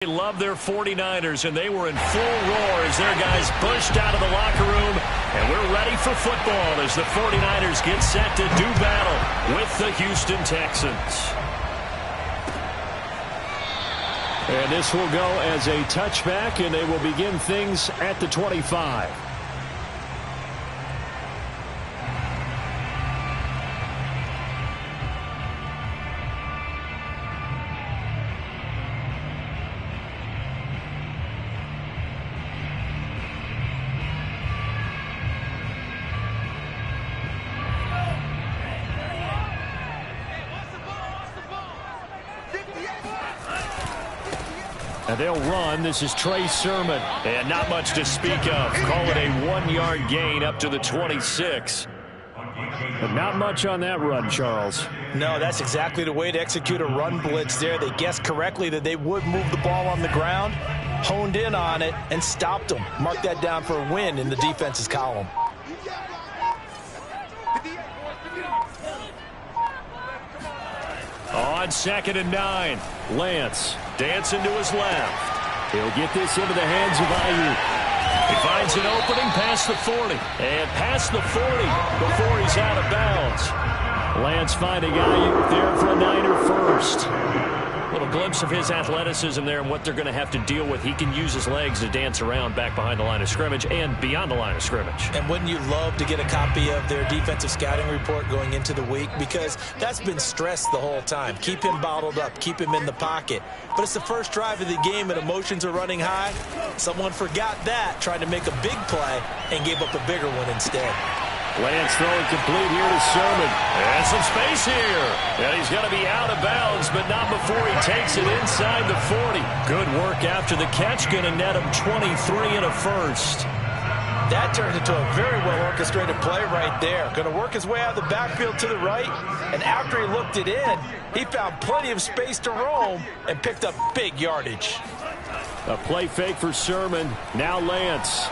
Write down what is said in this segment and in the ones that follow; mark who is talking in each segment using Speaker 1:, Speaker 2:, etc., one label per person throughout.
Speaker 1: They love their 49ers, and they were in full roar as their guys pushed out of the locker room. And we're ready for football as the 49ers get set to do battle with the Houston Texans. And this will go as a touchback, and they will begin things at the 25. And they'll run. This is Trey Sermon. And not much to speak of. Call it a 1-yard gain up to the 26. But not much on that run, Charles.
Speaker 2: No, that's exactly the way to execute a run blitz there. They guessed correctly that they would move the ball on the ground, honed in on it, and stopped them. Mark that down for a win in the defense's column.
Speaker 1: On 2nd and 9, Lance dancing to his left. He'll get this into the hands of Ayuk. He finds an opening past the 40. And past the 40 before he's out of bounds. Lance finding Ayuk there for a Niner first. Little glimpse of his athleticism there and what they're going to have to deal with. He can use his legs to dance around back behind the line of scrimmage and beyond the line of scrimmage.
Speaker 2: And wouldn't you love to get a copy of their defensive scouting report going into the week? Because that's been stressed the whole time. Keep him bottled up. Keep him in the pocket. But it's the first drive of the game and emotions are running high. Someone forgot that, tried to make a big play, and gave up a bigger one instead.
Speaker 1: Lance throwing complete here to Sermon. And some space here. And he's going to be out of bounds, but not before he takes it inside the 40. Good work after the catch. Going to net him 23 and a first.
Speaker 2: That turns into a very well-orchestrated play right there. Going to work his way out of the backfield to the right. And after he looked it in, he found plenty of space to roam and picked up big yardage.
Speaker 1: A play fake for Sermon. Now Lance.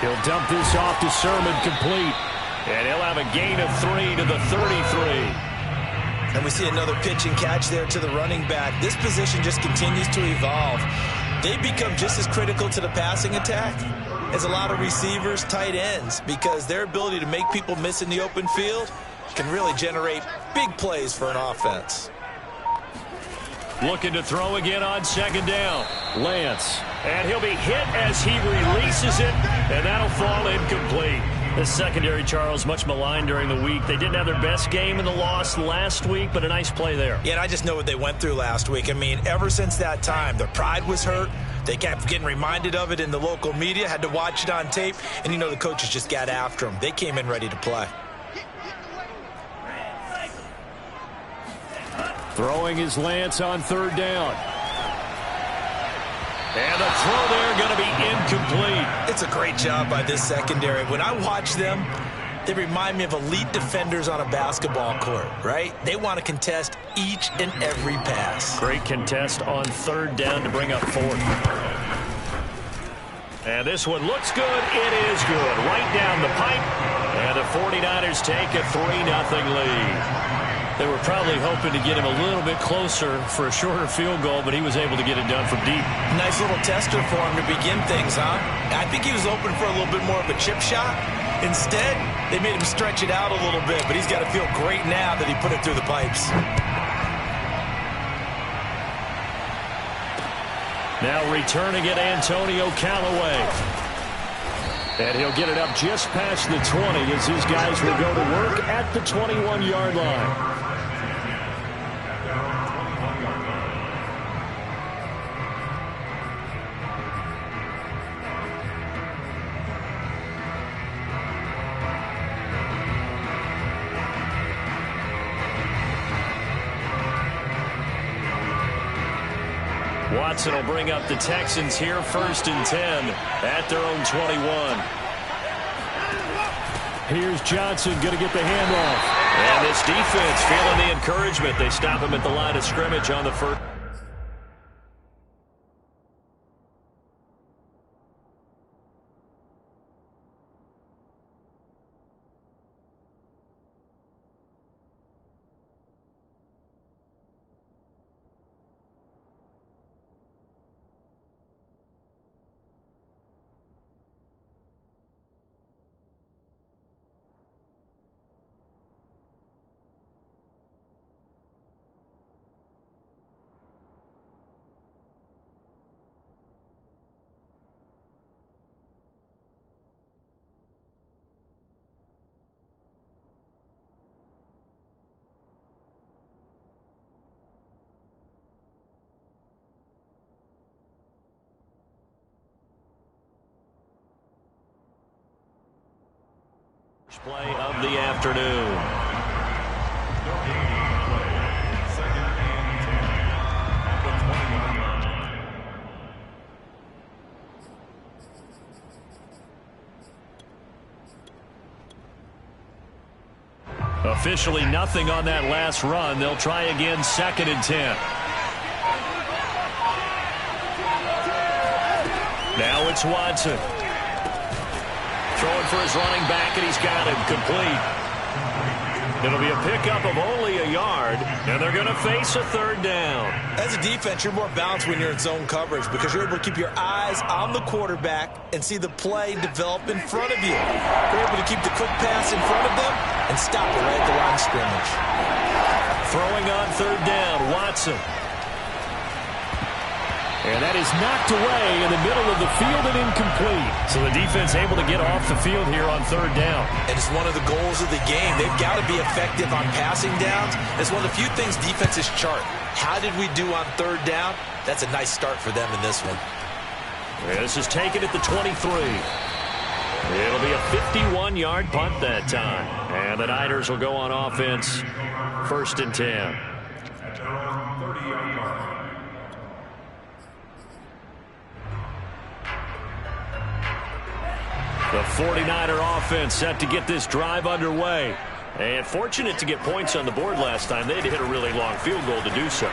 Speaker 1: He'll dump this off to Sermon, complete. And he'll have a gain of 3 to the 33.
Speaker 2: And we see another pitch and catch there to the running back. This position just continues to evolve. They become just as critical to the passing attack as a lot of receivers, tight ends, because their ability to make people miss in the open field can really generate big plays for an offense.
Speaker 1: Looking to throw again on 2nd down. Lance. And he'll be hit as he releases it, and that'll fall incomplete. The secondary, Charles, much maligned during the week. They didn't have their best game in the loss last week, but a nice play there.
Speaker 2: Yeah, and I just know what they went through last week. I mean, ever since that time, their pride was hurt. They kept getting reminded of it in the local media, had to watch it on tape, and you know the coaches just got after them. They came in ready to play.
Speaker 1: Throwing his Lance on 3rd down. And the throw there going to be incomplete.
Speaker 2: It's a great job by this secondary. When I watch them, they remind me of elite defenders on a basketball court, right? They want to contest each and every pass.
Speaker 1: Great contest on 3rd down to bring up 4th. And this one looks good. It is good. Right down the pipe. And the 49ers take a 3-0 lead. They were probably hoping to get him a little bit closer for a shorter field goal, but he was able to get it done from deep.
Speaker 2: Nice little tester for him to begin things, huh? I think he was open for a little bit more of a chip shot. Instead, they made him stretch it out a little bit, but he's got to feel great now that he put it through the pipes.
Speaker 1: Now returning it, Antonio Callaway. And he'll get it up just past the 20 as his guys will go to work at the 21-yard line. Watson will bring up the Texans here, 1st and 10 at their own 21. Here's Johnson going to get the handoff. And this defense feeling the encouragement. They stop him at the line of scrimmage on the 1st. Play of the afternoon. Officially nothing on that last run. They'll try again, 2nd and 10. Now it's Watson. Throwing for his running back, and he's got him complete. It'll be a pickup of only a yard, and they're going to face a 3rd down.
Speaker 2: As a defense, you're more balanced when you're in zone coverage because you're able to keep your eyes on the quarterback and see the play develop in front of you. You're able to keep the quick pass in front of them and stop it right at the line of scrimmage.
Speaker 1: Throwing on 3rd down, Watson. And that is knocked away in the middle of the field and incomplete. So the defense able to get off the field here on 3rd down.
Speaker 2: And it's one of the goals of the game. They've got to be effective on passing downs. It's one of the few things defenses chart. How did we do on 3rd down? That's a nice start for them in this one.
Speaker 1: Yeah, this is taken at the 23. It'll be a 51-yard punt that time. And the Niners will go on offense, 1st and 10. The 49er offense set to get this drive underway. And fortunate to get points on the board last time. They had to hit a really long field goal to do so.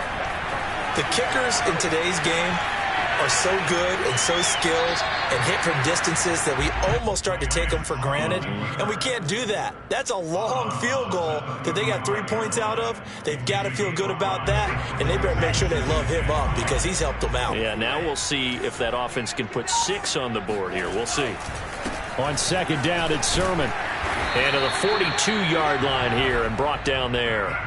Speaker 2: The kickers in today's game are so good and so skilled and hit from distances that we almost start to take them for granted. And we can't do that. That's a long field goal that they got 3 points out of. They've got to feel good about that. And they better make sure they love him up because he's helped them out.
Speaker 1: Yeah, now we'll see if that offense can put 6 on the board here. We'll see. On 2nd down, it's Sermon. And to the 42-yard line here and brought down there.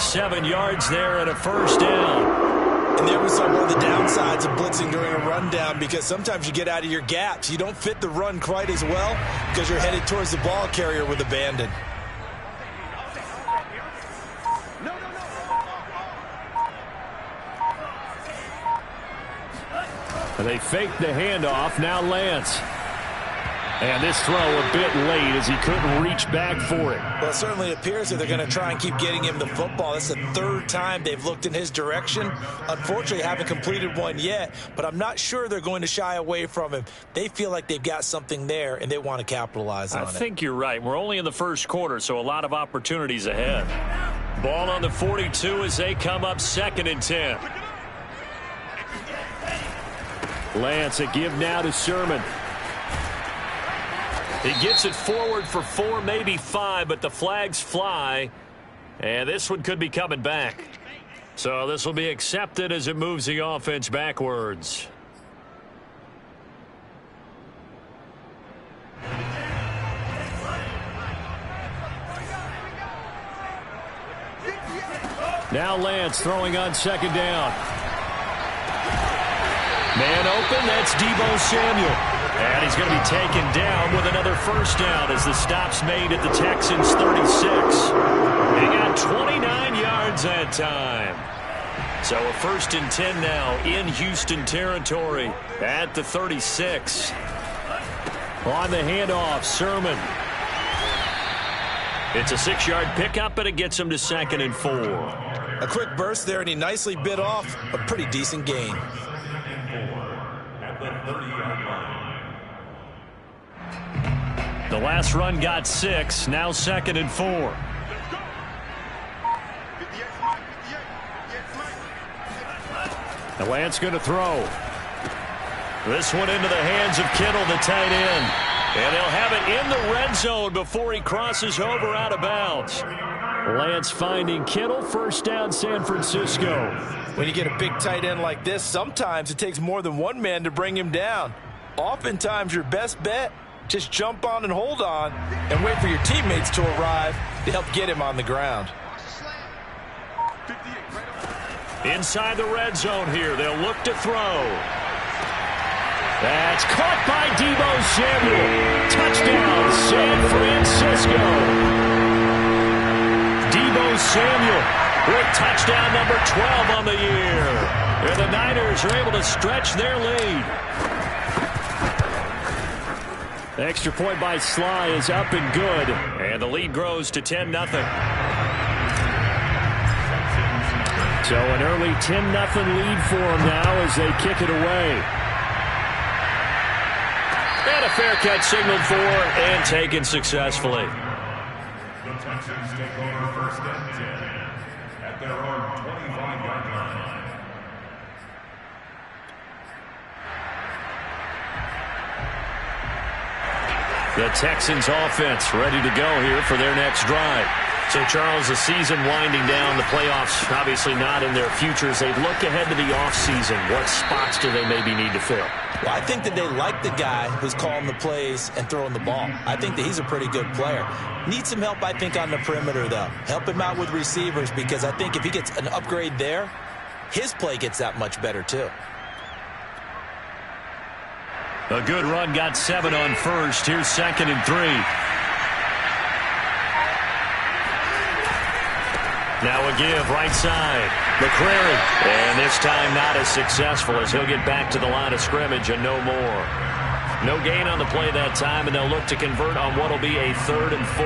Speaker 1: 7 yards there and a 1st down.
Speaker 2: And there was one of the downsides of blitzing during a rundown because sometimes you get out of your gaps. You don't fit the run quite as well because you're headed towards the ball carrier with abandon.
Speaker 1: They fake the handoff. Now Lance. And this throw a bit late as he couldn't reach back for it.
Speaker 2: Well, it certainly appears that they're going to try and keep getting him the football. That's the 3rd time they've looked in his direction. Unfortunately, haven't completed one yet, but I'm not sure they're going to shy away from him. They feel like they've got something there, and they want to capitalize on it.
Speaker 1: I think you're right. We're only in the 1st quarter, so a lot of opportunities ahead. Ball on the 42 as they come up 2nd and 10. Lance, a give now to Sermon. He gets it forward for 4, maybe 5, but the flags fly. And this one could be coming back. So this will be accepted as it moves the offense backwards. Now Lance throwing on 2nd down. Man open, that's Deebo Samuel. And he's going to be taken down with another 1st down as the stop's made at the Texans' 36. They got 29 yards that time. So a 1st and 10 now in Houston territory at the 36. On the handoff, Sermon. It's a 6-yard pickup, and it gets him to 2nd and 4.
Speaker 2: A quick burst there, and he nicely bit off a pretty decent gain.
Speaker 1: The last run got 6, now 2nd and 4. And Lance going to throw. This one into the hands of Kittle, the tight end. And they'll have it in the red zone before he crosses over out of bounds. Lance finding Kittle, 1st down San Francisco.
Speaker 2: When you get a big tight end like this, sometimes it takes more than one man to bring him down. Oftentimes your best bet, just jump on and hold on and wait for your teammates to arrive to help get him on the ground.
Speaker 1: Inside the red zone here, they'll look to throw. That's caught by Deebo Samuel. Touchdown, San Francisco. Deebo Samuel with touchdown number 12 on the year. And the Niners are able to stretch their lead. The extra point by Sly is up and good. And the lead grows to 10-0. So an early 10-0 lead for them now as they kick it away. And a fair catch signaled for and taken successfully.
Speaker 3: The Texans take over first and 10 at their own 25-yard line.
Speaker 1: The Texans offense ready to go here for their next drive. So, Charles, the season winding down, the playoffs obviously not in their futures. They look ahead to the offseason. What spots do they maybe need to fill?
Speaker 2: Well, I think that they like the guy who's calling the plays and throwing the ball. I think that he's a pretty good player. Needs some help, I think, on the perimeter, though. Help him out with receivers because I think if he gets an upgrade there, his play gets that much better, too.
Speaker 1: A good run, got 7 on first. Here's 2nd and 3. Now a give, right side. McCrary. And this time not as successful as he'll get back to the line of scrimmage and no more. No gain on the play that time, and they'll look to convert on what will be a 3rd and 4.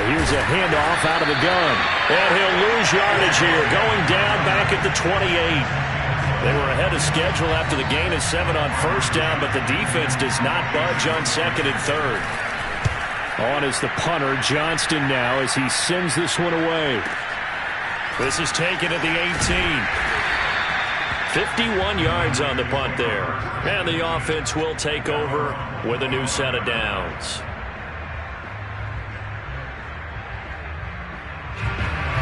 Speaker 1: Here's a handoff out of the gun. And he'll lose yardage here, going down back at the 28. They were ahead of schedule after the gain of 7 on first down, but the defense does not budge on 2nd and 3rd. On is the punter, Johnston now, as he sends this one away. This is taken at the 18. 51 yards on the punt there. And the offense will take over with a new set of downs.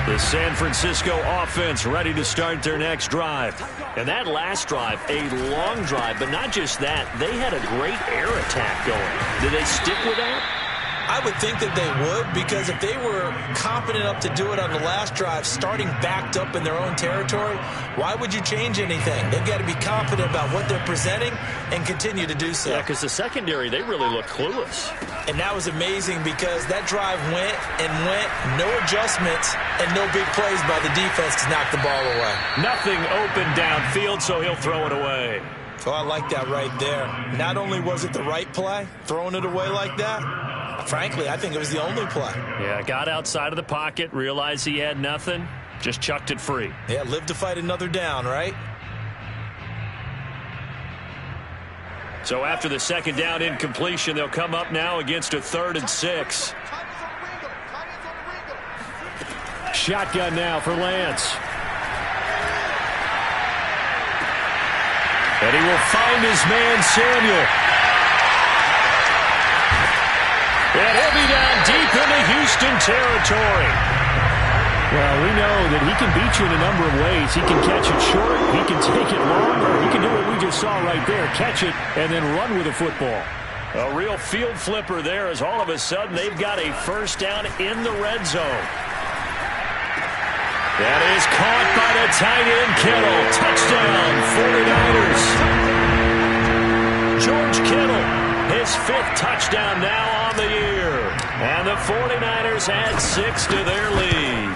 Speaker 1: The San Francisco offense ready to start their next drive. And that last drive, a long drive, but not just that. They had a great air attack going. Did they stick with that?
Speaker 2: I would think that they would, because if they were confident enough to do it on the last drive, starting backed up in their own territory, why would you change anything? They've got to be confident about what they're presenting and continue to do so.
Speaker 1: Yeah, because the secondary, they really look clueless.
Speaker 2: And that was amazing because that drive went and went, no adjustments, and no big plays by the defense to knock the ball away.
Speaker 1: Nothing open downfield, so he'll throw it away.
Speaker 2: So I like that right there. Not only was it the right play, throwing it away like that, frankly, I think it was the only play.
Speaker 1: Yeah, got outside of the pocket, realized he had nothing, just chucked it free.
Speaker 2: Yeah, live to fight another down, right?
Speaker 1: So after the 2nd down incompletion, they'll come up now against a 3rd and 6. Shotgun now for Lance. And he will find his man, Samuel. And he'll be down deep into Houston territory. Well, we know that he can beat you in a number of ways. He can catch it short, he can take it long, or he can do what we just saw right there, catch it and then run with the football. A real field flipper there as all of a sudden they've got a first down in the red zone. That is caught by the tight end, Kittle. Touchdown, 49ers. George Kittle, his 5th touchdown now on the year. And the 49ers add 6 to their lead.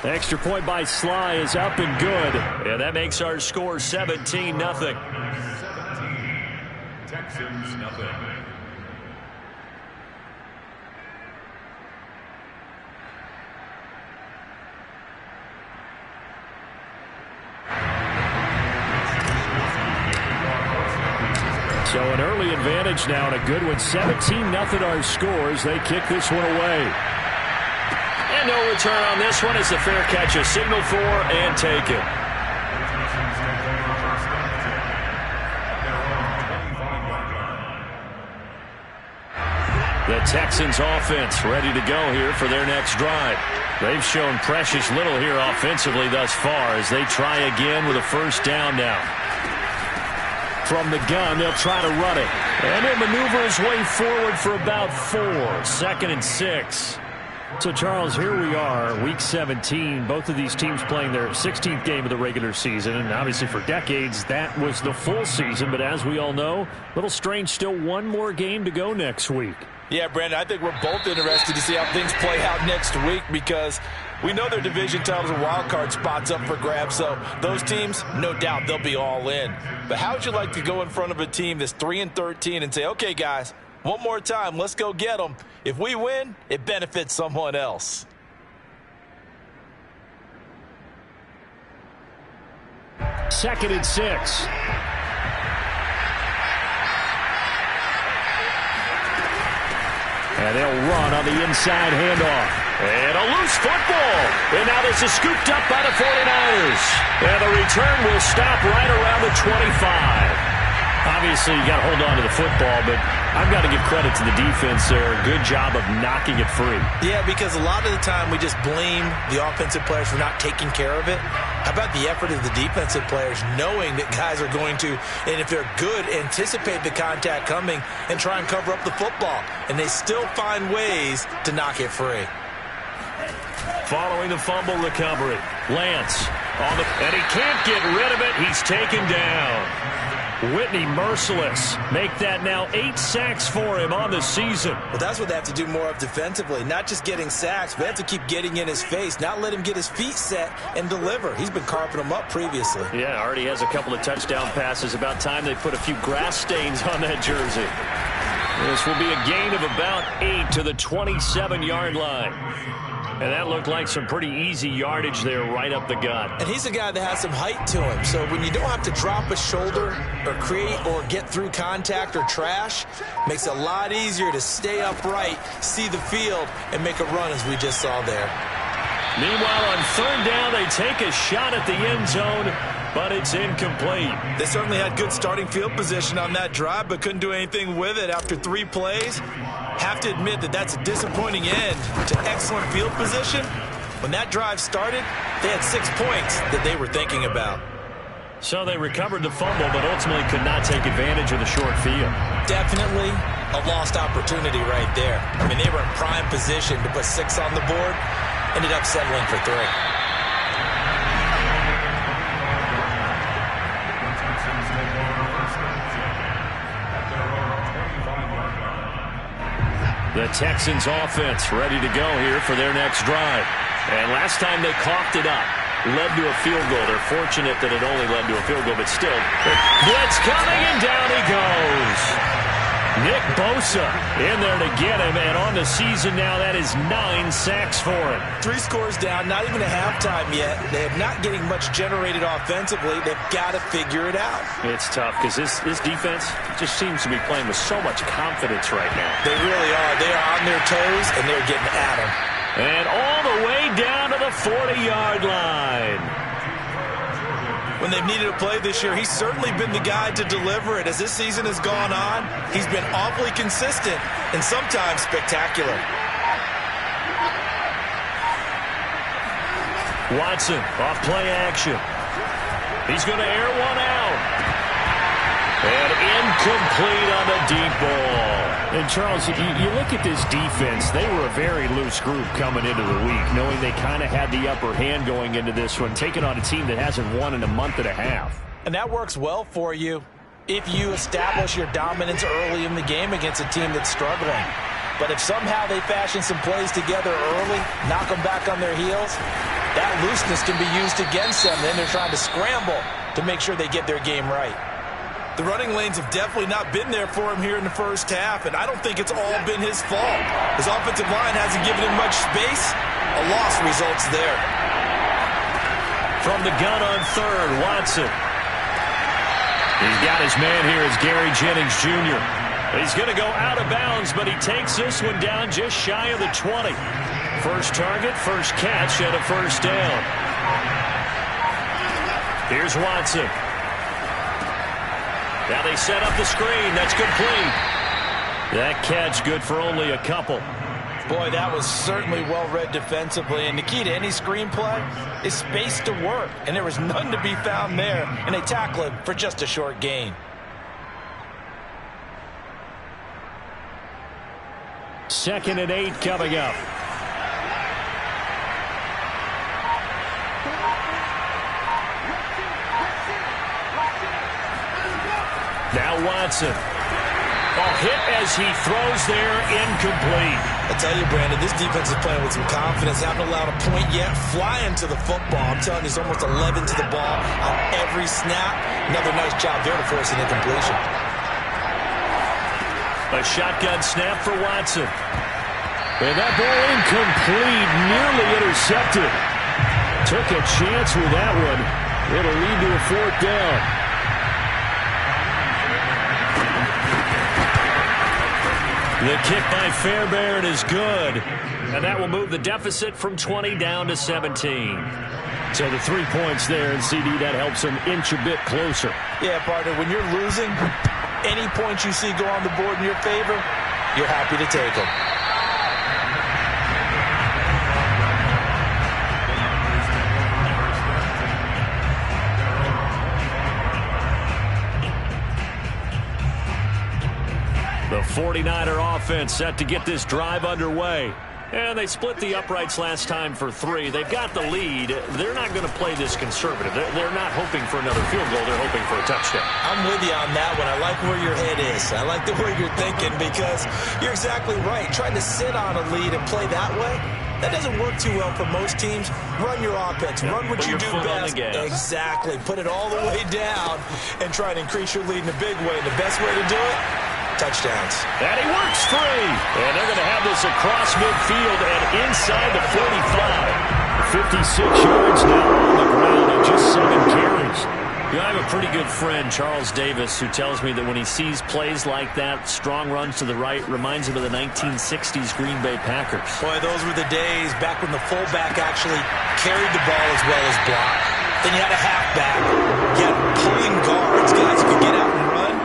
Speaker 1: The extra point by Sly is up and good. And that makes our score 17-0.
Speaker 3: 17, Texans nothing.
Speaker 1: So an early advantage now and a good one. 17-0 our scores. They kick this one away. And no return on this one. It's a fair catch, a signal for and take it. The Texans offense ready to go here for their next drive. They've shown precious little here offensively thus far as they try again with a first down now. From the gun, they'll try to run it. And he'll maneuver his way forward for about 4. 2nd and 6. So, Charles, here we are, Week 17. Both of these teams playing their 16th game of the regular season. And obviously for decades, that was the full season. But as we all know, a little strange, still one more game to go next week.
Speaker 2: Yeah, Brandon, I think we're both interested to see how things play out next week because we know their division titles and wild card spots up for grabs, so those teams, no doubt, they'll be all in. But how would you like to go in front of a team that's 3-13 and say, okay, guys, one more time, let's go get them. If we win, it benefits someone else.
Speaker 1: Second and 6. And they'll run on the inside handoff. And a loose football. And now this is scooped up by the 49ers. And the return will stop right around the 25. Obviously, you got to hold on to the football, but I've got to give credit to the defense there. Good job of knocking it free.
Speaker 2: Yeah, because a lot of the time we just blame the offensive players for not taking care of it. How about the effort of the defensive players knowing that guys are going to, and if they're good, anticipate the contact coming and try and cover up the football. And they still find ways to knock it free.
Speaker 1: Following the fumble recovery, Lance and he can't get rid of it. He's taken down. Whitney merciless. Make that now 8 sacks for him on the season.
Speaker 2: Well, that's what they have to do more of defensively. Not just getting sacks, but they have to keep getting in his face. Not let him get his feet set and deliver. He's been carving them up previously.
Speaker 1: Yeah, already has a couple of touchdown passes. About time they put a few grass stains on that jersey. This will be a gain of about 8 to the 27-yard line. And that looked like some pretty easy yardage there right up the gut.
Speaker 2: And he's a guy that has some height to him. So when you don't have to drop a shoulder or create or get through contact or trash, makes it a lot easier to stay upright, see the field, and make a run as we just saw there.
Speaker 1: Meanwhile, on third down, they take a shot at the end zone, but it's incomplete.
Speaker 2: They certainly had good starting field position on that drive, but couldn't do anything with it after 3 plays. Have to admit that that's a disappointing end to excellent field position. When that drive started, they had 6 points that they were thinking about.
Speaker 1: So they recovered the fumble, but ultimately could not take advantage of the short field.
Speaker 2: Definitely a lost opportunity right there. I mean, they were in prime position to put 6 on the board, ended up settling for 3.
Speaker 1: The Texans offense ready to go here for their next drive. And last time they coughed it up, led to a field goal. They're fortunate that it only led to a field goal, but still. Blitz coming, and down he goes. Nick Bosa in there to get him, and on the season now, that is 9 sacks for him.
Speaker 2: 3 scores down, not even a halftime yet. They are not getting much generated offensively. They've got to figure it out.
Speaker 1: It's tough because this defense just seems to be playing with so much confidence right now.
Speaker 2: They really are. They are on their toes, and they're getting at them.
Speaker 1: And all the way down to the 40-yard line.
Speaker 2: When they've needed a play this year, he's certainly been the guy to deliver it. As this season has gone on, he's been awfully consistent and sometimes spectacular.
Speaker 1: Watson off play action. He's going to air one out. And incomplete on the deep ball. And, Charles, you look at this defense, they were a very loose group coming into the week, knowing they kind of had the upper hand going into this one, taking on a team that hasn't won in a month and a half.
Speaker 2: And that works well for you if you establish your dominance early in the game against a team that's struggling. But if somehow they fashion some plays together early, knock them back on their heels, that looseness can be used against them. Then they're trying to scramble to make sure they get their game right. The running lanes have definitely not been there for him here in the first half, and I don't think it's all been his fault. His offensive line hasn't given him much space. A loss results there.
Speaker 1: From the gun on third, Watson. He's got his man here as Gary Jennings Jr. He's going to go out of bounds, but he takes this one down just shy of the 20. First target, first catch, and a first down. Here's Watson. Now they set up the screen. That's complete. That catch good for only a couple.
Speaker 2: Boy, that was certainly well-read defensively. And the key to any screenplay is space to work. And there was none to be found there. And they tackle him for just a short gain.
Speaker 1: Second and 8 coming up. Now Watson. Off hit as he throws there, incomplete.
Speaker 2: I tell you, Brandon, this defense is playing with some confidence. Haven't allowed a point yet. Flying to the football. I'm telling you, it's almost 11 to the ball on every snap. Another nice job there to force an incompletion.
Speaker 1: A shotgun snap for Watson. And that ball incomplete, nearly intercepted. Took a chance with that one. It'll lead to a 4th down. The kick by Fairbairn is good. And that will move the deficit from 20 down to 17. So the 3 points there, and CD, that helps them inch a bit closer.
Speaker 2: Yeah, partner, when you're losing, any points you see go on the board in your favor, you're happy to take them.
Speaker 1: The 49er offense set to get this drive underway. And they split the uprights last time for 3. They've got the lead. They're not going to play this conservative. They're not hoping for another field goal. They're hoping for a touchdown.
Speaker 2: I'm with you on that one. I like where your head is. I like the way you're thinking because you're exactly right. Trying to sit on a lead and play that way, that doesn't work too well for most teams. Run your offense. Run what you do best. Exactly. Put it all the way down and try to increase your lead in a big way. And the best way to do it, touchdowns.
Speaker 1: And he works free. And they're going to have this across midfield and inside the 45. 56 yards now on the ground and just 7 carries. You know, I have a pretty good friend, Charles Davis, who tells me that when he sees plays like that, strong runs to the right, reminds him of the 1960s Green Bay Packers.
Speaker 2: Boy, those were the days back when the fullback actually carried the ball as well as blocked. Then you had a halfback. You had pulling guards, guys who could get out and run.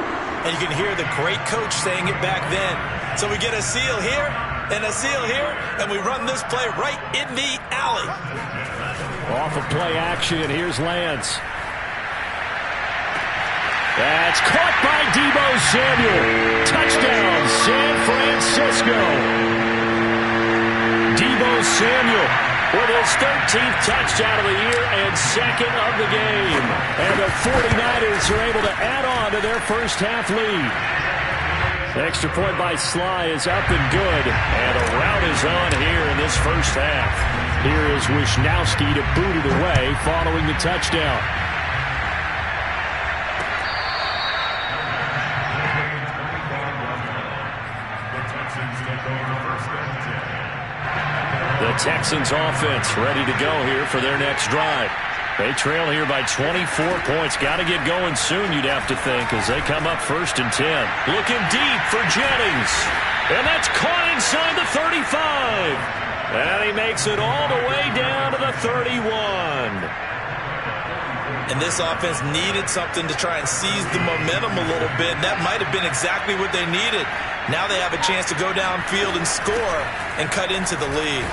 Speaker 2: And you can hear the great coach saying it back then. So we get a seal here and a seal here, and we run this play right in the alley.
Speaker 1: Off of play action, here's Lance. That's caught by Deebo Samuel. Touchdown, San Francisco. Deebo Samuel with his 13th touchdown of the year and 2nd of the game. And the 49ers are able to add on to their first half lead. The extra point by Sly is up and good. And a rout is on here in this first half. Here is Wisnowski to boot it away following the touchdown. The Texans offense ready to go here for their next drive. They trail here by 24 points. Got to get going soon, you'd have to think, as they come up 1st and 10. Looking deep for Jennings. And that's caught inside the 35. And he makes it all the way down to the 31.
Speaker 2: And this offense needed something to try and seize the momentum a little bit. That might have been exactly what they needed. Now they have a chance to go downfield and score and cut into the lead.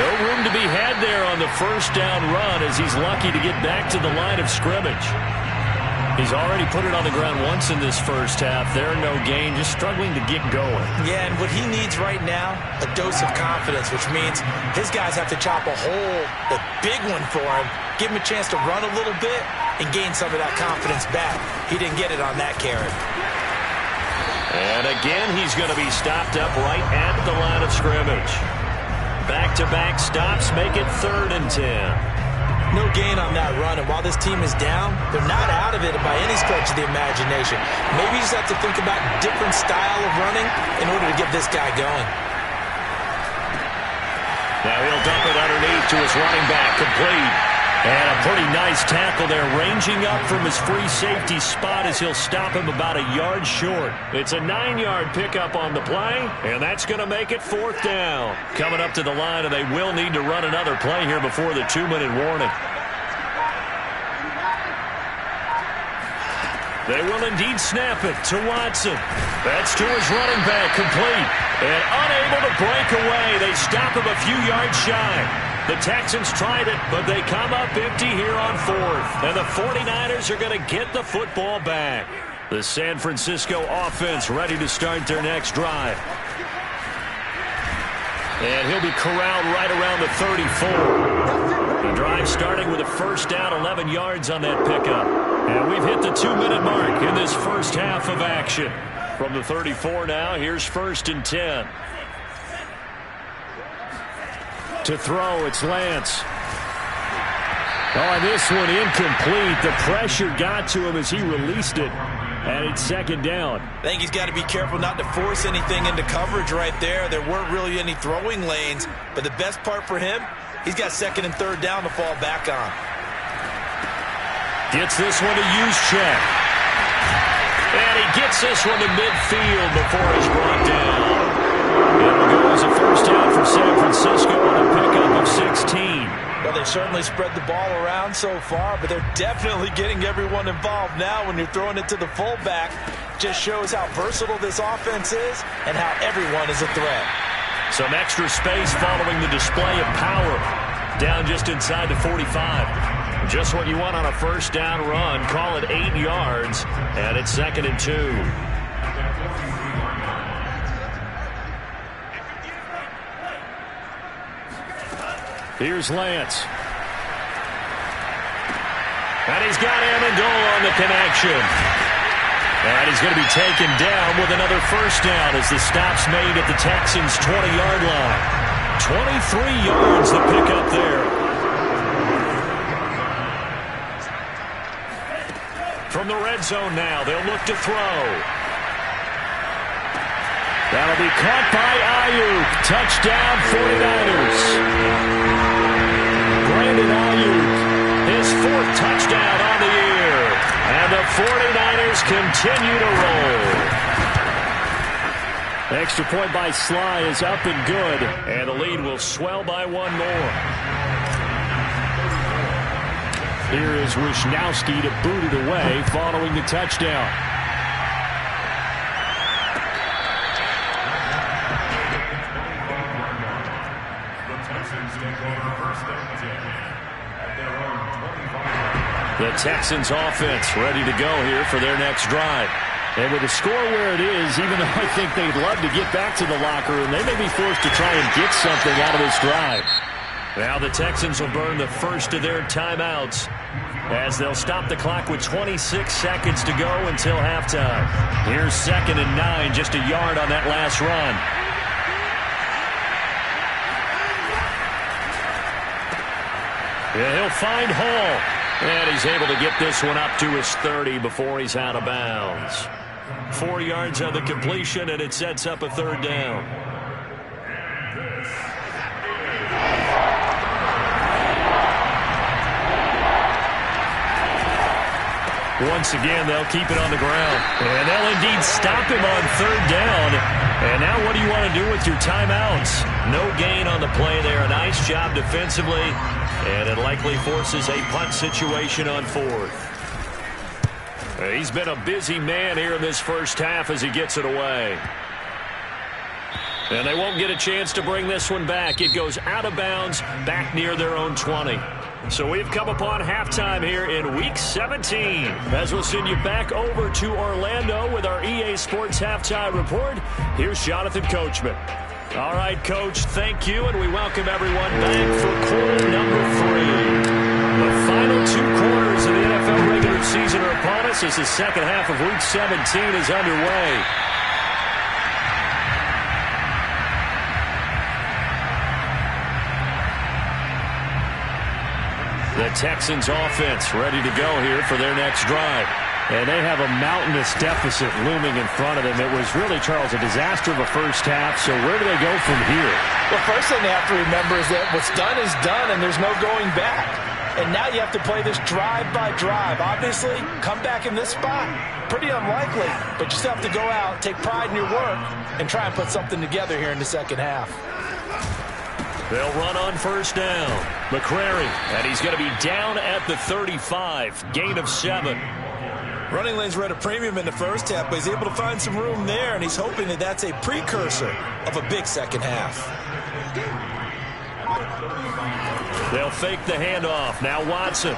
Speaker 1: No room to be had there on the first down run as he's lucky to get back to the line of scrimmage. He's already put it on the ground once in this first half. There, no gain, just struggling to get going.
Speaker 2: Yeah, and what he needs right now, a dose of confidence, which means his guys have to chop a hole, a big one for him, give him a chance to run a little bit and gain some of that confidence back. He didn't get it on that carry.
Speaker 1: And again, he's going to be stopped up right at the line of scrimmage. Back-to-back stops make it 3rd and 10.
Speaker 2: No gain on that run, and while this team is down, they're not out of it by any stretch of the imagination. Maybe you just have to think about a different style of running in order to get this guy going.
Speaker 1: Now he'll dump it underneath to his running back, complete. And a pretty nice tackle there, ranging up from his free safety spot as he'll stop him about a yard short. It's a 9-yard pickup on the play, and that's going to make it 4th down. Coming up to the line, and they will need to run another play here before the 2-minute warning. They will indeed snap it to Watson. That's to his running back, complete. And unable to break away. They stop him a few yards shy. The Texans tried it, but they come up empty here on 4th. And the 49ers are going to get the football back. The San Francisco offense ready to start their next drive. And he'll be corralled right around the 34. The drive starting with a first down, 11 yards on that pickup. And we've hit the 2-minute mark in this first half of action. From the 34 now, here's 1st and 10. To throw, it's Lance. Oh, and this one incomplete. The pressure got to him as he released it. And it's 2nd down.
Speaker 2: I think he's got to be careful not to force anything into coverage right there. There weren't really any throwing lanes. But the best part for him, he's got 2nd and 3rd down to fall back on.
Speaker 1: Gets this one to Juszczyk. And he gets this one to midfield before he's brought down. It'll go as a 1st down for San Francisco on a pickup of 16.
Speaker 2: Well, they certainly spread the ball around so far, but they're definitely getting everyone involved now when you're throwing it to the fullback. Just shows how versatile this offense is and how everyone is a threat.
Speaker 1: Some extra space following the display of power. Down just inside the 45. Just what you want on a 1st down run. Call it 8 yards, and it's 2nd and 2. Here's Lance. And he's got Amendola on the connection. And he's going to be taken down with another 1st down as the stop's made at the Texans' 20-yard line. 23 yards to pick up there. From the red zone now, they'll look to throw. That'll be caught by Ayuk. Touchdown, 49ers. Brandon Ayuk, his 4th touchdown on the year. And the 49ers continue to roll. Extra point by Sly is up and good. And the lead will swell by 1 more. Here is Wishnowski to boot it away following the touchdown. The Texans offense ready to go here for their next drive. And with the score where it is, even though I think they'd love to get back to the locker room, they may be forced to try and get something out of this drive. Now the Texans will burn the first of their timeouts as they'll stop the clock with 26 seconds to go until halftime. Here's 2nd and 9, just a yard on that last run. Yeah, he'll find Hall. And he's able to get this one up to his 30 before he's out of bounds. 4 yards on the completion, and it sets up a 3rd down. Once again, they'll keep it on the ground. And they'll indeed stop him on 3rd down. And now what do you want to do with your timeouts? No gain on the play there. A nice job defensively. And it likely forces a punt situation on 4th. He's been a busy man here in this 1st half as he gets it away. And they won't get a chance to bring this one back. It goes out of bounds back near their own 20. So we've come upon halftime here in Week 17. As we'll send you back over to Orlando with our EA Sports Halftime Report, here's Jonathan Coachman. All right, Coach, thank you, and we welcome everyone back for quarter number 3. The final 2 quarters of the NFL regular season are upon us as the 2nd half of Week 17 is underway. The Texans offense ready to go here for their next drive. And they have a mountainous deficit looming in front of them. It was really, Charles, a disaster of a 1st half. So where do they go from here?
Speaker 2: Well, first thing they have to remember is that what's done is done, and there's no going back. And now you have to play this drive by drive. Obviously, come back in this spot, pretty unlikely. But you still have to go out, take pride in your work, and try and put something together here in the 2nd half.
Speaker 1: They'll run on 1st down. McCrary, and he's going to be down at the 35. Gain of 7.
Speaker 2: Running lanes were at a premium in the 1st half, but he's able to find some room there, and he's hoping that that's a precursor of a big 2nd half.
Speaker 1: They'll fake the handoff. Now Watson.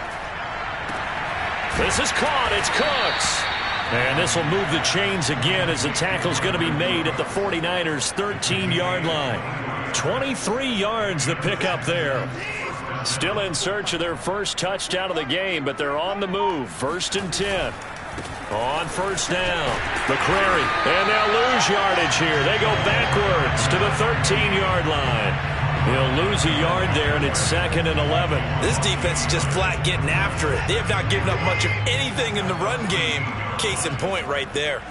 Speaker 1: This is caught. It's Cooks. And this will move the chains again as the tackle's going to be made at the 49ers' 13-yard line. 23 yards to pick up there. Still in search of their first touchdown of the game, but they're on the move. 1st and 10. On first down, McCrary, and they'll lose yardage here. They go backwards to the 13-yard line. He'll lose a yard there, and it's 2nd and 11.
Speaker 2: This defense is just flat getting after it. They have not given up much of anything in the run game. Case in point right there.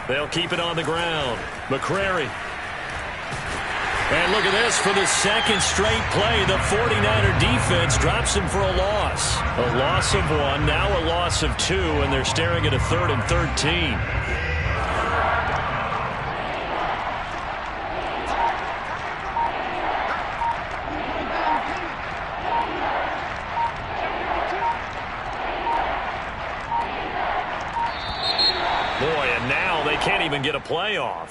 Speaker 1: They'll keep it on the ground. McCrary. And look at this. For the second straight play, the 49er defense drops him for a loss. A loss of 1, now a loss of 2, and they're staring at a 3rd and 13. Can't even get a playoff.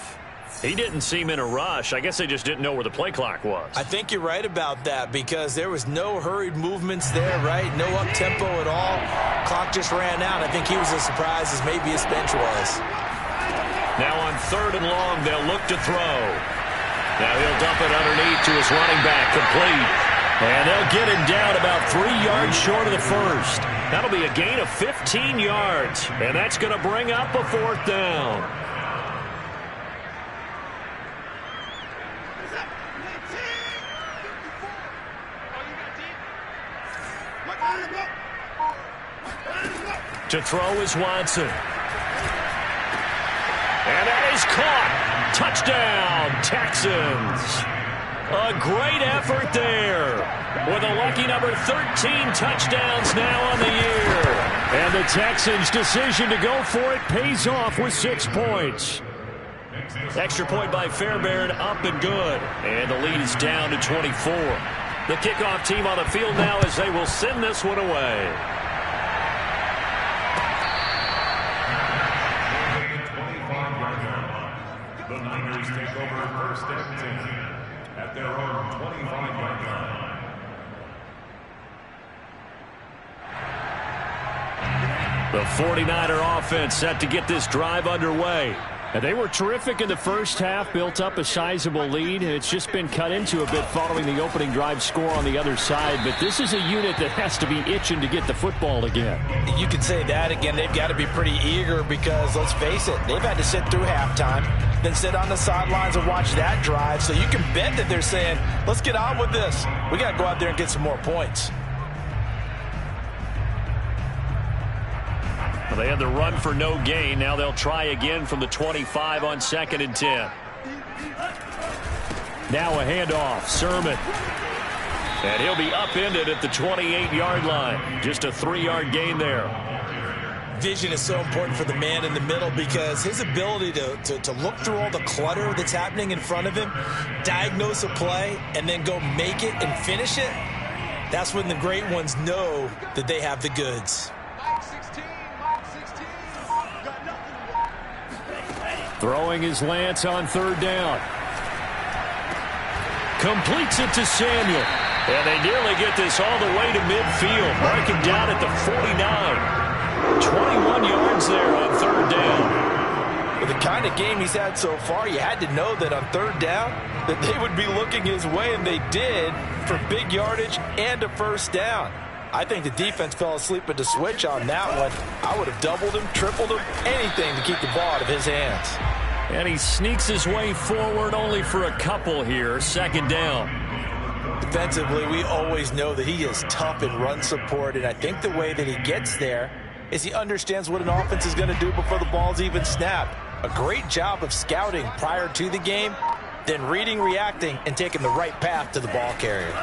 Speaker 1: He didn't seem in a rush. I guess they just didn't know where the play clock was.
Speaker 2: I think you're right about that because there was no hurried movements there, right? No up-tempo at all. Clock just ran out. I think he was as surprised as maybe his bench was.
Speaker 1: Now on 3rd and long, they'll look to throw. Now he'll dump it underneath to his running back, complete. And they'll get him down about 3 yards short of the first. That'll be a gain of 15 yards, and that's going to bring up a 4th down. To throw is Watson. And that is caught. Touchdown, Texans. A great effort there. With a lucky number 13 touchdowns now on the year. And the Texans' decision to go for it pays off with 6 points. Extra point by Fairbairn, up and good. And the lead is down to 24. The kickoff team on the field now as they will send this one away.
Speaker 3: The Niners take over 1st and 10 at their own 25-yard line.
Speaker 1: The 49er offense set to get this drive underway. And they were terrific in the first half, built up a sizable lead. It's just been cut into a bit following the opening drive score on the other side. But this is a unit that has to be itching to get the football again.
Speaker 2: You can say that again. They've got to be pretty eager because, let's face it, they've had to sit through halftime, then sit on the sidelines and watch that drive. So you can bet that they're saying, let's get on with this. We got to go out there and get some more points.
Speaker 1: Well, they had the run for no gain. Now they'll try again from the 25 on 2nd and 10. Now a handoff. Sermon. And he'll be upended at the 28-yard line. Just a 3-yard gain there.
Speaker 2: Vision is so important for the man in the middle because his ability to look through all the clutter that's happening in front of him, diagnose a play, and then go make it and finish it, that's when the great ones know that they have the goods.
Speaker 1: Throwing is Lance on 3rd down. Completes it to Samuel. And they nearly get this all the way to midfield. Mark him down at the 49. 21 yards there on 3rd down.
Speaker 2: With the kind of game he's had so far, you had to know that on 3rd down that they would be looking his way, and they did, for big yardage and a 1st down. I think the defense fell asleep at the switch on that one. I would have doubled him, tripled him, anything to keep the ball out of his hands.
Speaker 1: And he sneaks his way forward only for a couple here. 2nd down.
Speaker 2: Defensively, we always know that he is tough in run support, and I think the way that he gets there is he understands what an offense is going to do before the ball's even snapped. A great job of scouting prior to the game, then reading, reacting, and taking the right path to the ball carrier.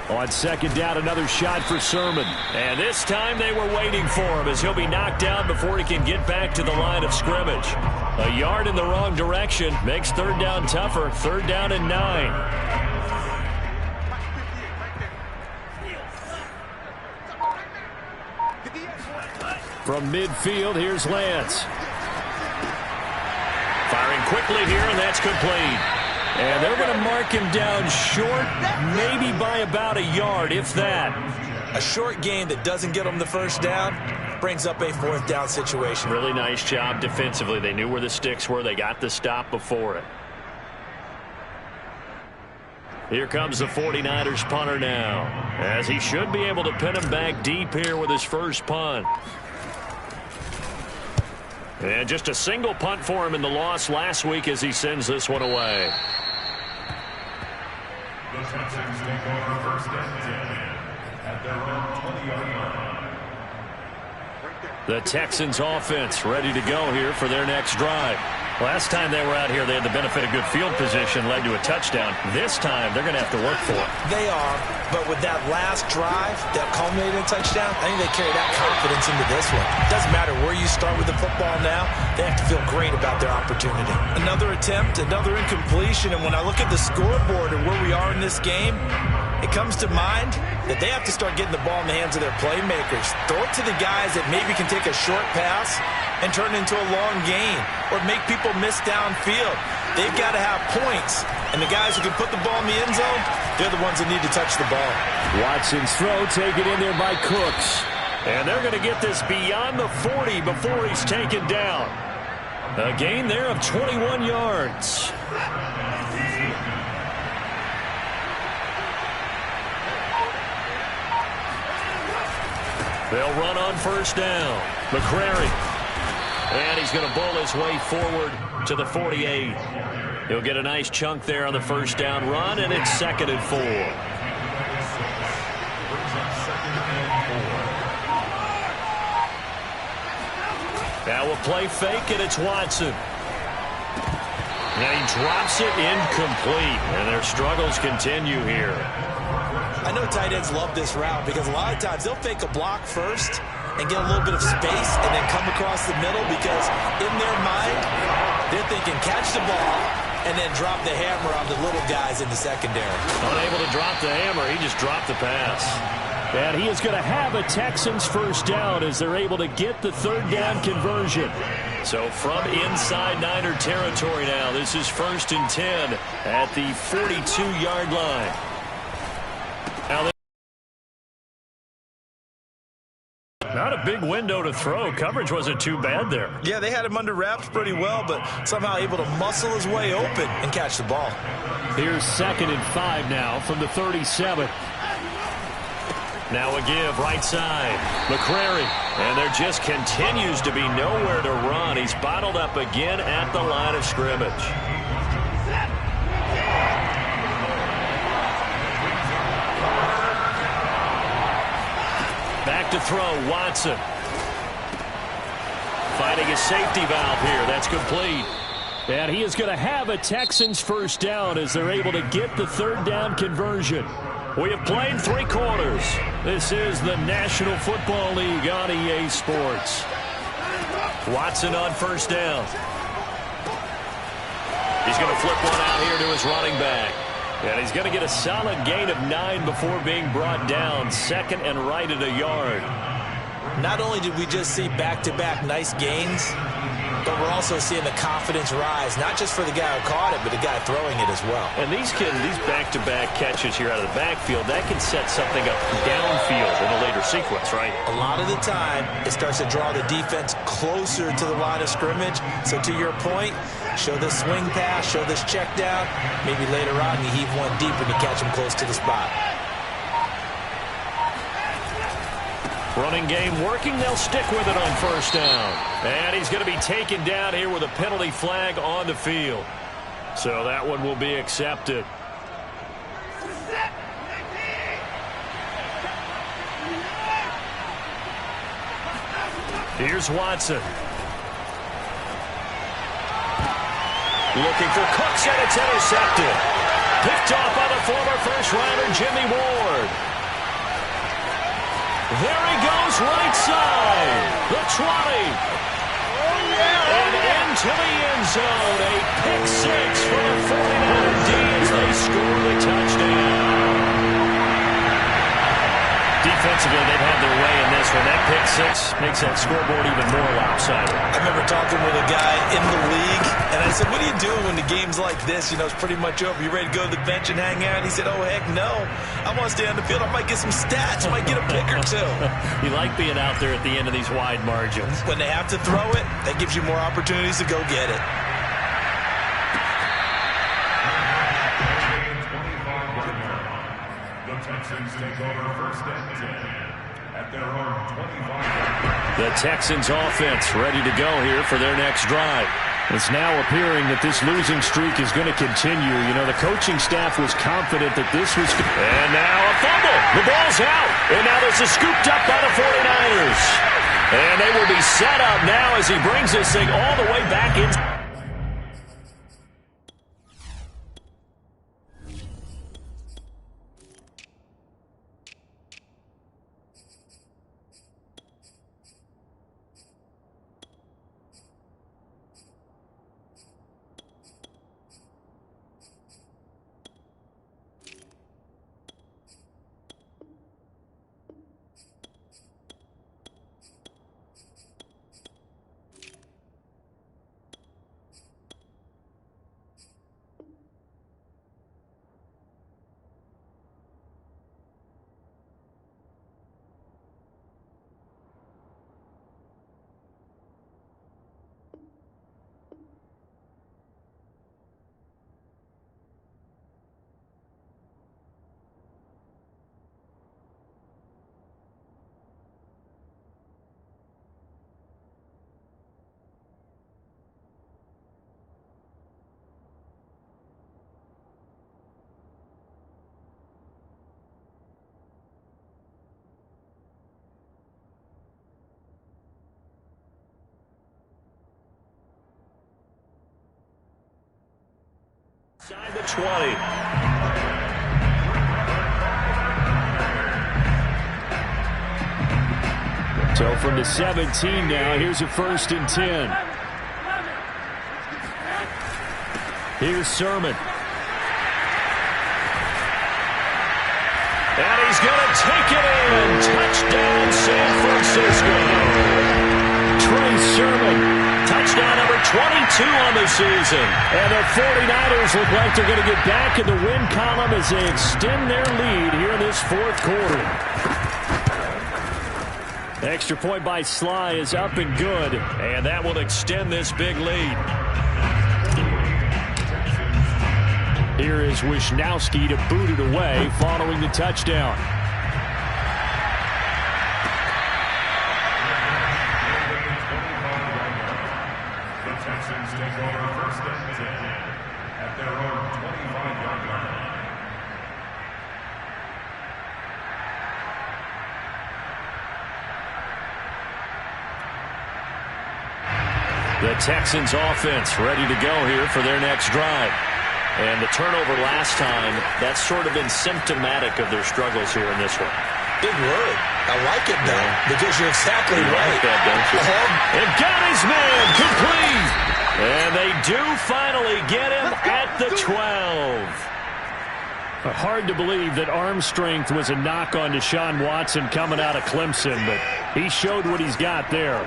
Speaker 1: On 2nd down, another shot for Sermon. And this time they were waiting for him as he'll be knocked down before he can get back to the line of scrimmage. A yard in the wrong direction makes 3rd down tougher. 3rd down and 9. From midfield, here's Lance. Firing quickly here, and that's complete. And they're going to mark him down short, maybe by about a yard, if that.
Speaker 2: A short gain that doesn't get them the 1st down brings up a 4th down situation.
Speaker 1: Really nice job defensively. They knew where the sticks were. They got the stop before it. Here comes the 49ers punter now, as he should be able to pin him back deep here with his first punt. And just a single punt for him in the loss last week as he sends this one away.
Speaker 3: The Texans take over first and 10 at their own 20-yard line.
Speaker 1: The Texans offense ready to go here for their next drive. Last time they were out here, they had the benefit of good field position, led to a touchdown. This time, they're going to have to work for it.
Speaker 2: They are, but with that last drive that culminated in a touchdown, I think they carry that confidence into this one. Doesn't matter where you start with the football now, they have to feel great about their opportunity. Another attempt, another incompletion, and when I look at the scoreboard and where we are in this game, it comes to mind that they have to start getting the ball in the hands of their playmakers. Throw it to the guys that maybe can take a short pass and turn it into a long gain or make people miss downfield. They've got to have points, and the guys who can put the ball in the end zone, they're the ones that need to touch the ball.
Speaker 1: Watson's throw taken in there by Cooks. And they're going to get this beyond the 40 before he's taken down. A gain there of 21 yards. They'll run on first down. McCrary. And he's going to bowl his way forward to the 48. He'll get a nice chunk there on the first down run, and it's 2nd and 4. Now we'll play fake, and it's Watson. Now he drops it incomplete, and their struggles continue here.
Speaker 2: I know tight ends love this route because a lot of times they'll fake a block first and get a little bit of space and then come across the middle because in their mind, they're thinking catch the ball and then drop the hammer on the little guys in the secondary.
Speaker 1: Unable to drop the hammer, he just dropped the pass. And he is going to have a Texans first down as they're able to get the third down conversion. So from inside Niner territory now, this is 1st and 10 at the 42-yard line. Now not a big window to throw. Coverage wasn't too bad there.
Speaker 2: Yeah, they had him under wraps pretty well, but somehow able to muscle his way open and catch the ball.
Speaker 1: Here's 2nd and 5 now from the 37. Now a give right side. McCrary. And there just continues to be nowhere to run. He's bottled up again at the line of scrimmage. Back to throw, Watson. Finding a safety valve here. That's complete. And he is going to have a Texans first down as they're able to get the third down conversion. We have played 3 quarters. This is the National Football League on EA Sports. Watson on first down. He's going to flip one out here to his running back. And he's going to get a solid gain of 9 before being brought down. 2nd and right at a yard.
Speaker 2: Not only did we just see back-to-back nice gains, but we're also seeing the confidence rise, not just for the guy who caught it, but the guy throwing it as well.
Speaker 1: And these back-to-back catches here out of the backfield, that can set something up downfield in a later sequence, right?
Speaker 2: A lot of the time, it starts to draw the defense closer to the line of scrimmage. So to your point, show this swing pass, show this check down. Maybe later on you heave one deep when you catch him close to the spot.
Speaker 1: Running game working. They'll stick with it on first down. And he's going to be taken down here with a penalty flag on the field. So that one will be accepted. Here's Watson. Looking for Cooks, and it's intercepted. Picked off by the former first-rounder Jimmy Ward. There he goes, right side. The 20. And into the end zone. A pick 6 for the 49er D's. They score the touchdown. Defensively, they've had their way in this one. That pick 6 makes that scoreboard even more lopsided.
Speaker 2: I remember talking with a guy in the league, and I said, what are you doing when the game's like this? You know, it's pretty much over. You ready to go to the bench and hang out? And he said, oh, heck no. I want to stay on the field. I might get some stats. I might get a pick or two.
Speaker 1: You like being out there at the end of these wide margins.
Speaker 2: When they have to throw it, that gives you more opportunities to go get it.
Speaker 3: Texans take over first and 10 at their own 25.
Speaker 1: The Texans offense ready to go here for their next drive. It's now appearing that this losing streak is going to continue. You know, the coaching staff was confident that this was... And now a fumble. The ball's out. And now this is scooped up by the 49ers. And they will be set up now as he brings this thing all the way back in. Inside the 20. So from the 17 now, here's a 1st and 10. Here's Sermon. And he's going to take it in. Touchdown, San Francisco. Trey Sermon. Touchdown number 22 on the season. And the 49ers look like they're going to get back in the win column as they extend their lead here in this 4th quarter. Extra point by Sly is up and good. And that will extend this big lead. Here is Wisnowski to boot it away following the touchdown.
Speaker 3: Texans take over first and 10 at their own 25-yard line.
Speaker 1: The Texans offense ready to go here for their next drive. And the turnover last time, that's sort of been symptomatic of their struggles here in this one.
Speaker 2: Big word. I like it, though, because you're exactly right.
Speaker 1: Like that, don't you? And got his man complete. And they do finally get him at the 12. Hard to believe that arm strength was a knock on Deshaun Watson coming out of Clemson, but he showed what he's got there.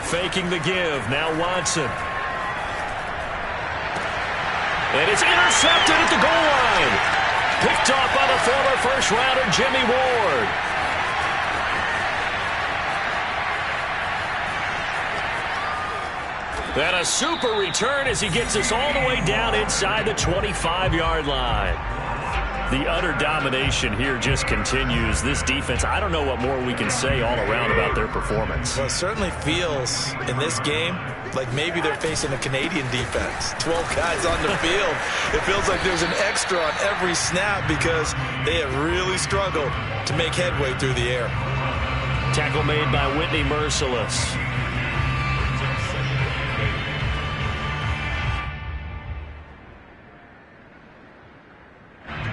Speaker 1: Faking the give. Now Watson. And it's intercepted at the goal line. Picked off by the former first-rounder Jimmy Ward. And a super return as he gets us all the way down inside the 25-yard line. The utter domination here just continues. This defense, I don't know what more we can say all around about their performance.
Speaker 2: Well, it certainly feels in this game like maybe they're facing a Canadian defense. 12 guys on the field. It feels like there's an extra on every snap because they have really struggled to make headway through the air.
Speaker 1: Tackle made by Whitney Merciless.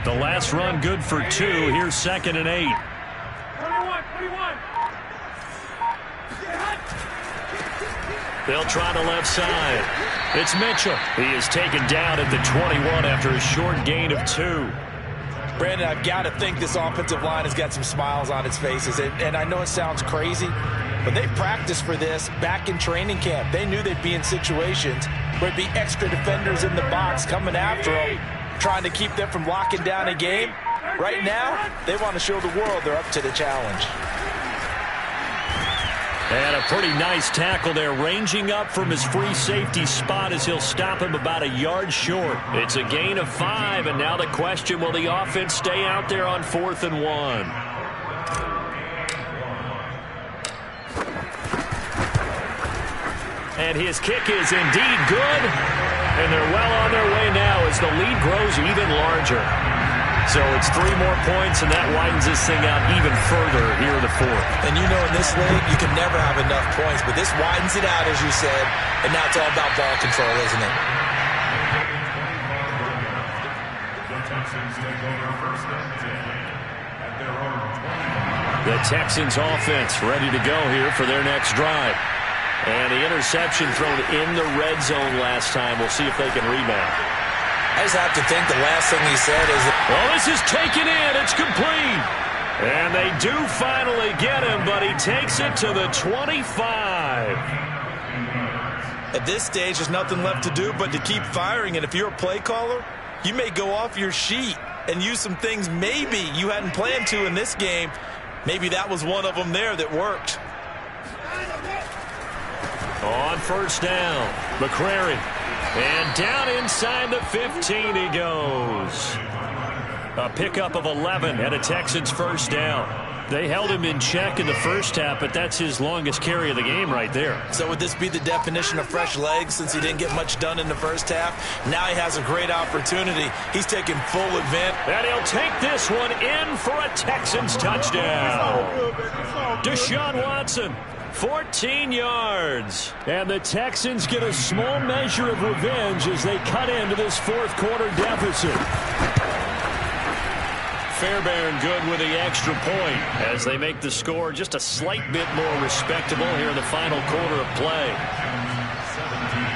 Speaker 1: The last run good for 2. Here's 2nd and 8.
Speaker 3: 21.
Speaker 1: They'll try the left side. It's Mitchell. He is taken down at the 21 after a short gain of 2.
Speaker 2: Brandon, I've got to think this offensive line has got some smiles on its faces. And I know it sounds crazy, but they practiced for this back in training camp. They knew they'd be in situations where there'd be extra defenders in the box coming after them, trying to keep them from locking down a game. Right now, they want to show the world they're up to the challenge.
Speaker 1: And a pretty nice tackle there, ranging up from his free safety spot as he'll stop him about a yard short. It's a gain of 5, and now the question, will the offense stay out there on 4th and 1? And his kick is indeed good, and they're well on their way now as the lead grows even larger. So it's 3 more points, and that widens this thing out even further here in the 4th.
Speaker 2: And you know in this league, you can never have enough points, but this widens it out, as you said, and now it's all about ball control, isn't it?
Speaker 3: The Texans take over 1st and 10 at their own 20.
Speaker 1: The Texans offense ready to go here for their next drive. And the interception thrown in the red zone last time. We'll see if they can rebound.
Speaker 2: I just have to think the last thing he said is,
Speaker 1: well, this is taken in. It's complete. And they do finally get him, but he takes it to the 25.
Speaker 2: At this stage, there's nothing left to do but to keep firing. And if you're a play caller, you may go off your sheet and use some things maybe you hadn't planned to in this game. Maybe that was one of them there that worked.
Speaker 1: On 1st down, McCrary. And down inside the 15 he goes. A pickup of 11 and a Texans 1st down. They held him in check in the first half, but that's his longest carry of the game right there.
Speaker 2: So would this be the definition of fresh legs since he didn't get much done in the first half? Now he has a great opportunity. He's taking full advantage.
Speaker 1: And he'll take this one in for a Texans touchdown. Deshaun Watson. 14 yards. And the Texans get a small measure of revenge as they cut into this 4th quarter deficit. Fairbairn good with the extra point as they make the score just a slight bit more respectable here in the final quarter of play.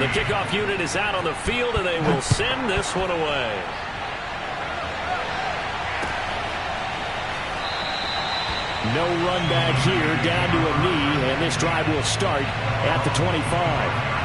Speaker 1: The kickoff unit is out on the field, and they will send this one away. No run back here, down to a knee, and this drive will start at the 25.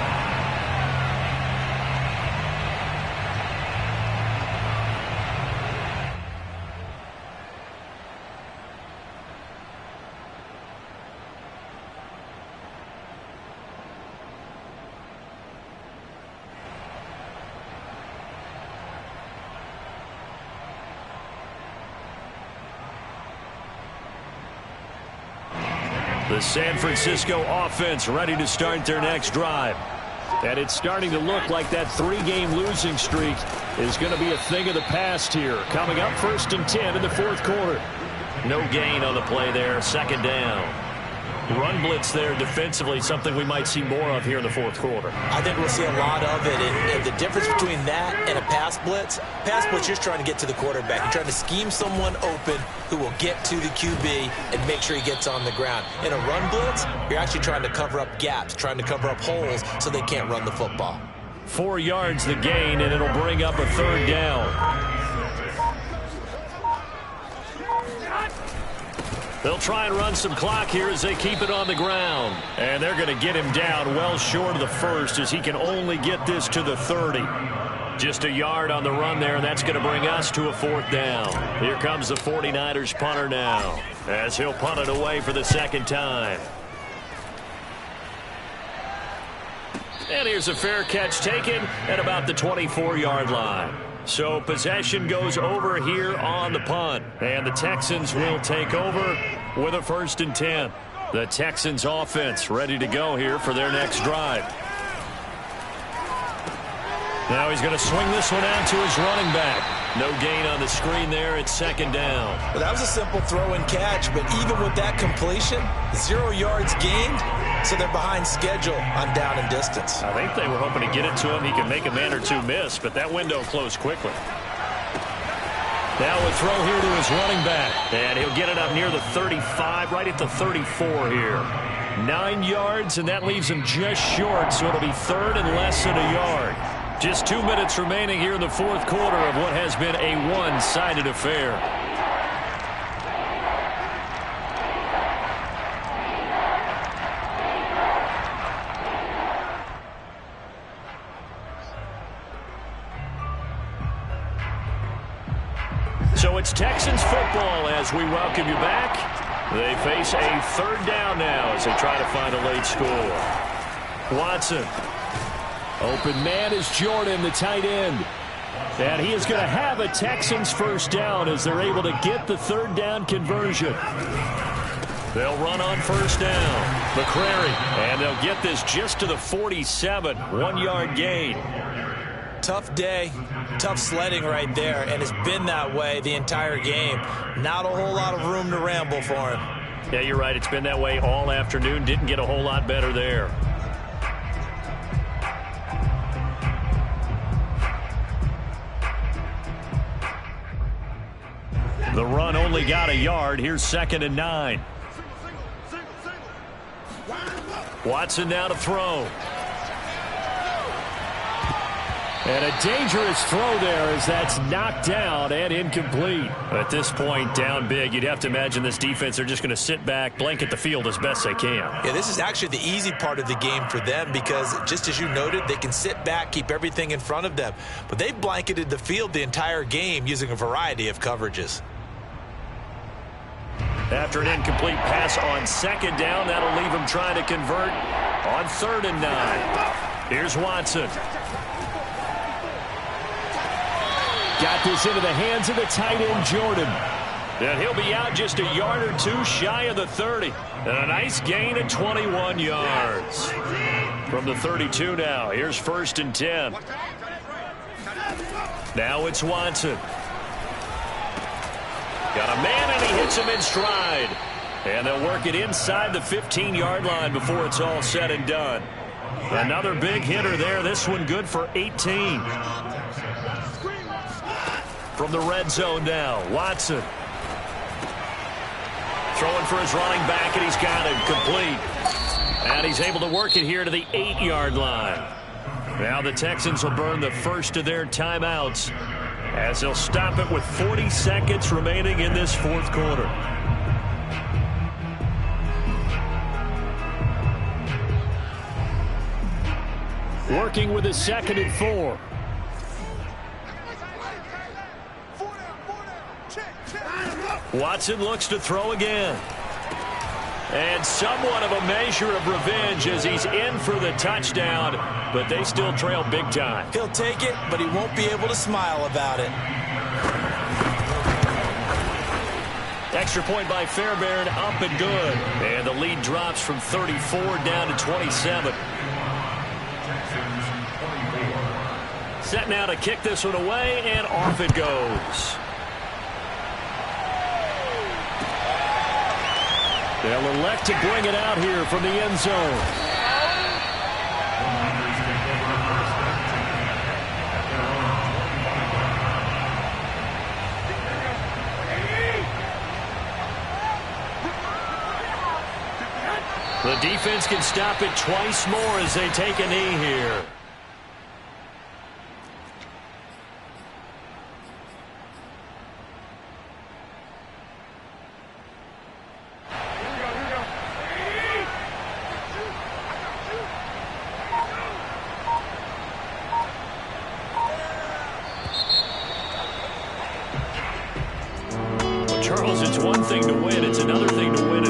Speaker 1: The San Francisco offense ready to start their next drive. And it's starting to look like that 3-game losing streak is going to be a thing of the past here. Coming up 1st and 10 in the 4th quarter. No gain on the play there. 2nd down. Run blitz there defensively, something we might see more of here in the 4th quarter.
Speaker 2: I think we'll see a lot of it. And the difference between that and a pass blitz, you're just trying to get to the quarterback. You're trying to scheme someone open who will get to the QB and make sure he gets on the ground. In a run blitz, you're actually trying to cover up gaps, trying to cover up holes so they can't run the football.
Speaker 1: 4 yards the gain, and it'll bring up a 3rd down. They'll try and run some clock here as they keep it on the ground. And they're going to get him down well short of the 1st as he can only get this to the 30. Just a yard on the run there, and that's going to bring us to a 4th down. Here comes the 49ers punter now as he'll punt it away for the 2nd time. And here's a fair catch taken at about the 24-yard line. So possession goes over here on the punt. And the Texans will take over with a 1st and 10. The Texans offense ready to go here for their next drive. Now he's going to swing this one out to his running back. No gain on the screen there. It's 2nd down.
Speaker 2: Well, that was a simple throw and catch, but even with that completion, 0 yards gained, so they're behind schedule on down and distance.
Speaker 1: I think they were hoping to get it to him. He can make a man or two miss, but that window closed quickly. Now a throw here to his running back, and he'll get it up near the 35, right at the 34 here. 9 yards, and that leaves him just short, so it'll be 3rd and less than a yard. Just 2 minutes remaining here in the 4th quarter of what has been a one-sided affair. So it's Texans football as we welcome you back. They face a third down now as they try to find a late score. Watson. Open man is Jordan, the tight end. And he is going to have a Texans first down as they're able to get the third down conversion. They'll run on first down. McCrary. And they'll get this just to the 47. 1-yard gain.
Speaker 2: Tough day. Tough sledding right there, and it's been that way the entire game. Not a whole lot of room to ramble for him.
Speaker 1: Yeah, you're right. It's been that way all afternoon. Didn't get a whole lot better there. The run only got a yard. Here's 2nd and 9. Watson now to throw. And a dangerous throw there as that's knocked down and incomplete. At this point, down big, you'd have to imagine this defense, they're just going to sit back, blanket the field as best they can.
Speaker 2: Yeah, this is actually the easy part of the game for them because, just as you noted, they can sit back, keep everything in front of them. But they've blanketed the field the entire game using a variety of coverages.
Speaker 1: After an incomplete pass on 2nd down, that'll leave them trying to convert on 3rd and 9. Here's Watson. Got this into the hands of the tight end, Jordan. And he'll be out just a yard or two shy of the 30. And a nice gain of 21 yards. From the 32 now, here's 1st and 10. Now it's Watson. Got a man, and he hits him in stride. And they'll work it inside the 15-yard line before it's all said and done. Another big hitter there. This one good for 18. From the red zone now, Watson. Throwing for his running back, and he's got him complete. And he's able to work it here to the 8-yard line. Now the Texans will burn the first of their timeouts as they'll stop it with 40 seconds remaining in this 4th quarter. Working with a 2nd and 4. Watson looks to throw again. And somewhat of a measure of revenge as he's in for the touchdown, but they still trail big time.
Speaker 2: He'll take it, but he won't be able to smile about it.
Speaker 1: Extra point by Fairbairn, up and good. And the lead drops from 34 down to 27. Set now to kick this one away, and off it goes. They'll elect to bring it out here from the end zone. The defense can stop it twice more as they take a knee here. Charles, it's one thing to win. It's another thing to win